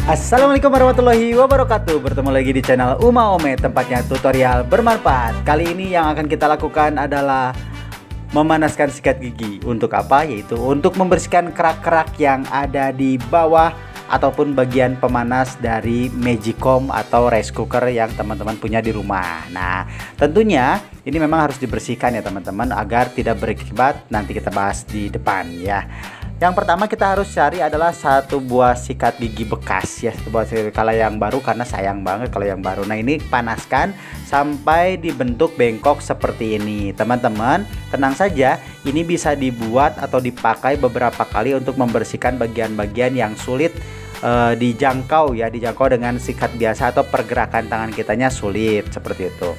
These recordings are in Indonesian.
Assalamualaikum warahmatullahi wabarakatuh. Bertemu lagi di channel Uma Ome, tempatnya tutorial bermanfaat. Kali ini yang akan kita lakukan adalah memanaskan sikat gigi. Untuk apa? Yaitu untuk membersihkan kerak-kerak yang ada di bawah ataupun bagian pemanas dari Magicom atau rice cooker yang teman-teman punya di rumah. Nah, tentunya ini memang harus dibersihkan ya teman-teman, agar tidak berakibat. Nanti kita bahas di depan ya. Yang pertama kita harus cari adalah satu buah sikat gigi bekas ya, kalau yang baru, karena sayang banget kalau yang baru. Nah, ini panaskan sampai dibentuk bengkok seperti ini. Teman-teman tenang saja, ini bisa dibuat atau dipakai beberapa kali untuk membersihkan bagian-bagian yang sulit dijangkau ya, dijangkau dengan sikat biasa atau pergerakan tangan kitanya sulit seperti itu.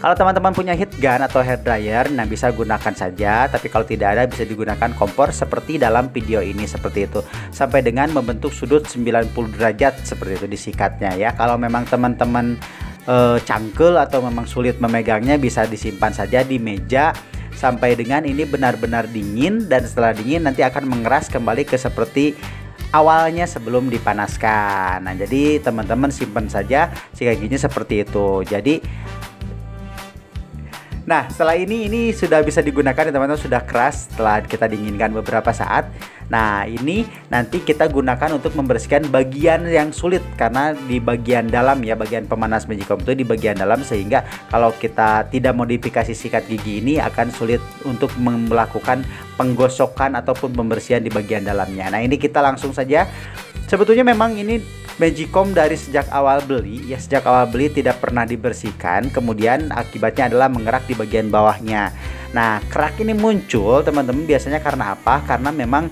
Kalau teman-teman punya heat gun atau hair dryer, nah bisa gunakan saja. Tapi kalau tidak ada, bisa digunakan kompor seperti dalam video ini seperti itu, sampai dengan membentuk sudut 90 derajat seperti itu disikatnya ya. Kalau memang teman-teman cangkel atau memang sulit memegangnya, bisa disimpan saja di meja sampai dengan ini benar-benar dingin, dan setelah dingin nanti akan mengeras kembali ke seperti awalnya sebelum dipanaskan. Nah, jadi teman-teman simpan saja sikat giginya seperti itu. Nah, setelah ini sudah bisa digunakan ya teman-teman, sudah keras setelah kita dinginkan beberapa saat. Nah, ini nanti kita gunakan untuk membersihkan bagian yang sulit, karena di bagian dalam ya, bagian pemanas Magicom itu di bagian dalam, sehingga kalau kita tidak modifikasi sikat gigi ini akan sulit untuk melakukan penggosokan ataupun pembersihan di bagian dalamnya. Nah, ini kita langsung saja. Sebetulnya memang ini Magicom dari sejak awal beli ya, sejak awal beli tidak pernah dibersihkan, kemudian akibatnya adalah mengerak di bagian bawahnya. Nah, kerak ini muncul teman-teman biasanya karena apa? Karena memang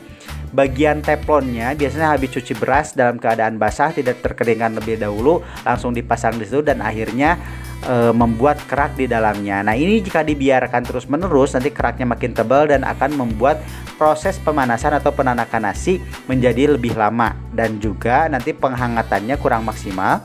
bagian teflonnya biasanya habis cuci beras dalam keadaan basah, tidak terkeringkan lebih dahulu, langsung dipasang di situ, dan akhirnya membuat kerak di dalamnya. Nah, ini jika dibiarkan terus-menerus, nanti keraknya makin tebal dan akan membuat proses pemanasan atau penanakan nasi menjadi lebih lama, dan juga nanti penghangatannya kurang maksimal,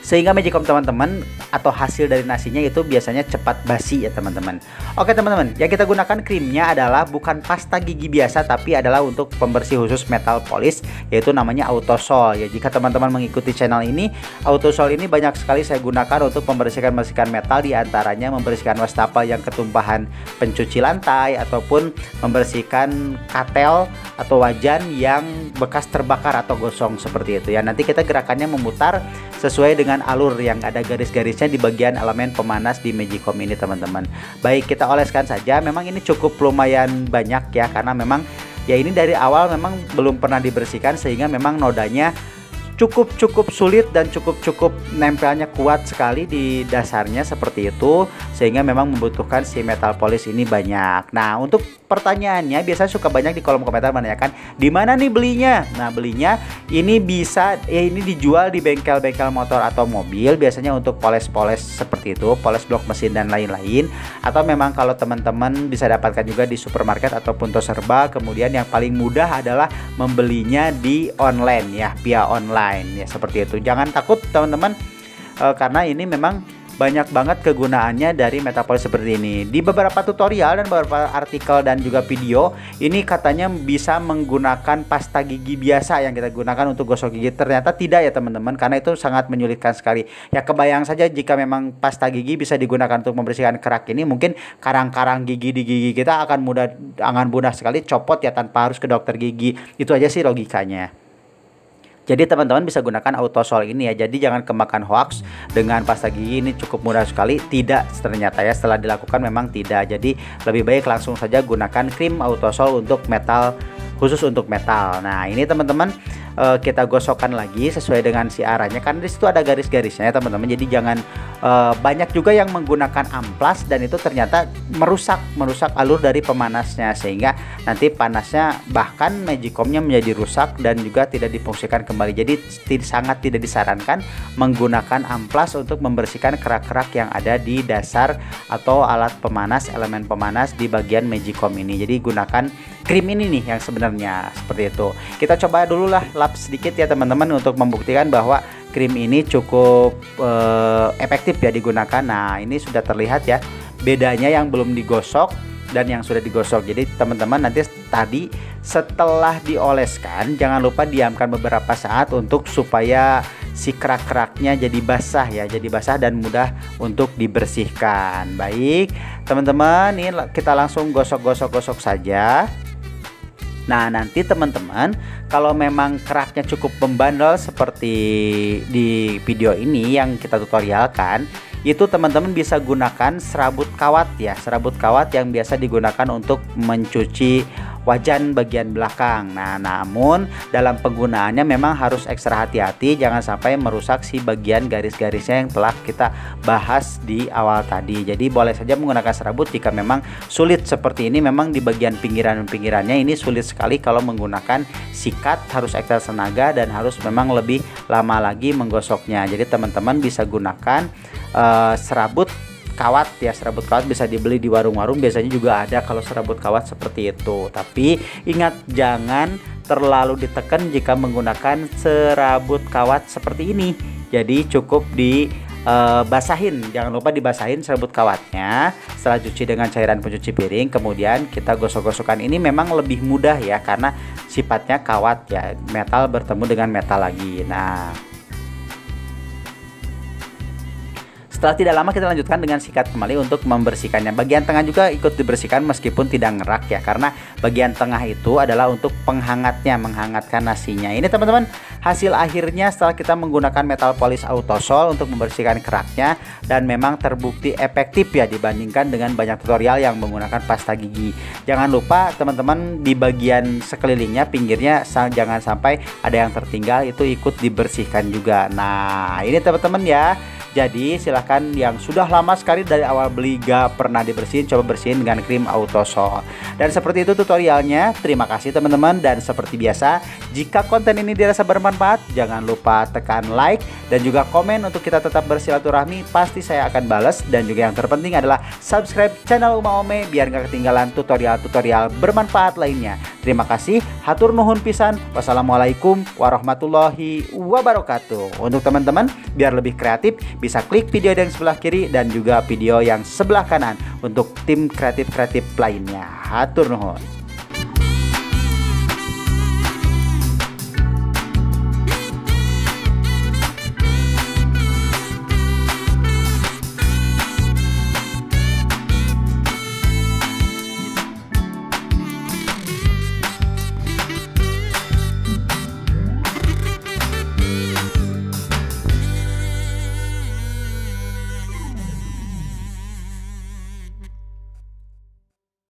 sehingga Magicom teman-teman atau hasil dari nasinya itu biasanya cepat basi ya teman-teman. Oke teman-teman, yang kita gunakan krimnya adalah bukan pasta gigi biasa, tapi adalah untuk pembersih khusus metal polish, yaitu namanya Autosol ya. Jika teman-teman mengikuti channel ini, Autosol ini banyak sekali saya gunakan untuk membersihkan metal, diantaranya membersihkan wastafel yang ketumpahan pencuci lantai, ataupun membersihkan katel atau wajan yang bekas terbakar atau gosong seperti itu ya. Nanti kita gerakannya memutar sesuai dengan alur yang ada garis-garisnya di bagian elemen pemanas di Magicom ini teman-teman. Baik, kita oleskan saja. Memang ini cukup lumayan banyak ya, karena memang ya ini dari awal memang belum pernah dibersihkan, sehingga memang nodanya cukup sulit dan cukup nempelnya kuat sekali di dasarnya seperti itu, sehingga memang membutuhkan si metal polish ini banyak. Nah, untuk pertanyaannya biasanya suka banyak di kolom komentar menanyakan di mana nih belinya. Nah, belinya ini bisa ini dijual di bengkel-bengkel motor atau mobil, biasanya untuk poles-poles seperti itu, poles blok mesin dan lain-lain. Atau memang kalau teman-teman bisa dapatkan juga di supermarket ataupun toko serba. Kemudian yang paling mudah adalah membelinya di online ya, via online ya, seperti itu. Jangan takut teman-teman, karena ini memang banyak banget kegunaannya dari metal polish seperti ini. Di beberapa tutorial dan beberapa artikel dan juga video, ini katanya bisa menggunakan pasta gigi biasa yang kita gunakan untuk gosok gigi. Ternyata tidak ya teman-teman, karena itu sangat menyulitkan sekali. Ya, kebayang saja jika memang pasta gigi bisa digunakan untuk membersihkan kerak ini, mungkin karang-karang gigi di gigi kita akan mudah sekali copot ya, tanpa harus ke dokter gigi. Itu aja sih logikanya. Jadi teman-teman bisa gunakan Autosol ini ya. Jadi jangan kemakan hoax dengan pasta gigi ini cukup mudah sekali. Tidak, ternyata ya, setelah dilakukan memang tidak. Jadi lebih baik langsung saja gunakan krim Autosol untuk metal, khusus untuk metal. Nah, ini teman-teman kita gosokkan lagi sesuai dengan si arahnya, karena di situ ada garis-garisnya ya teman-teman. Jadi jangan banyak juga yang menggunakan amplas, dan itu ternyata merusak alur dari pemanasnya, sehingga nanti panasnya bahkan Magicomnya menjadi rusak dan juga tidak difungsikan kembali. Jadi sangat tidak disarankan menggunakan amplas untuk membersihkan kerak-kerak yang ada di dasar atau alat pemanas, elemen pemanas di bagian Magicom ini. Jadi gunakan krim ini nih yang sebenarnya seperti itu. Kita coba dulu lah lap sedikit ya teman-teman, untuk membuktikan bahwa krim ini cukup efektif ya digunakan. Nah, ini sudah terlihat ya bedanya yang belum digosok dan yang sudah digosok. Jadi teman-teman nanti tadi setelah dioleskan jangan lupa diamkan beberapa saat untuk supaya si kerak-keraknya jadi basah ya, jadi basah dan mudah untuk dibersihkan. Baik teman-teman, ini kita langsung gosok-gosok saja. Nah nanti teman-teman kalau memang keraknya cukup membandel seperti di video ini yang kita tutorialkan, itu teman-teman bisa gunakan serabut kawat ya, serabut kawat yang biasa digunakan untuk mencuci wajan bagian belakang. Nah namun dalam penggunaannya memang harus ekstra hati-hati, jangan sampai merusak si bagian garis-garisnya yang telah kita bahas di awal tadi. Jadi boleh saja menggunakan serabut jika memang sulit seperti ini. Memang di bagian pinggirannya ini sulit sekali kalau menggunakan sikat, harus ekstra tenaga dan harus memang lebih lama lagi menggosoknya. Jadi teman-teman bisa gunakan serabut kawat ya, serabut kawat bisa dibeli di warung-warung, biasanya juga ada kalau serabut kawat seperti itu. Tapi ingat jangan terlalu ditekan jika menggunakan serabut kawat seperti ini. Jadi cukup dibasahin, jangan lupa dibasahin serabut kawatnya setelah cuci dengan cairan pencuci piring, kemudian kita gosok-gosokkan. Ini memang lebih mudah ya karena sifatnya kawat ya, metal bertemu dengan metal lagi. Nah setelah tidak lama kita lanjutkan dengan sikat kembali untuk membersihkannya. Bagian tengah juga ikut dibersihkan meskipun tidak ngerak ya, karena bagian tengah itu adalah untuk penghangatnya, menghangatkan nasinya. Ini teman-teman hasil akhirnya setelah kita menggunakan metal polish Autosol untuk membersihkan keraknya, dan memang terbukti efektif ya dibandingkan dengan banyak tutorial yang menggunakan pasta gigi. Jangan lupa teman-teman di bagian sekelilingnya, pinggirnya jangan sampai ada yang tertinggal, itu ikut dibersihkan juga. Nah ini teman-teman ya. Jadi silahkan yang sudah lama sekali dari awal beli gak pernah dibersihin, coba bersihin dengan krim Autosol. Dan seperti itu tutorialnya. Terima kasih teman-teman, dan seperti biasa jika konten ini dirasa bermanfaat jangan lupa tekan like dan juga komen untuk kita tetap bersilaturahmi. Pasti saya akan balas. Dan juga yang terpenting adalah subscribe channel Uma Ome biar gak ketinggalan tutorial-tutorial bermanfaat lainnya. Terima kasih, hatur nuhun pisan. Wassalamualaikum warahmatullahi wabarakatuh. Untuk teman-teman biar lebih kreatif bisa klik video yang sebelah kiri dan juga video yang sebelah kanan untuk tim kreatif-kreatif lainnya. Hatur nuhun.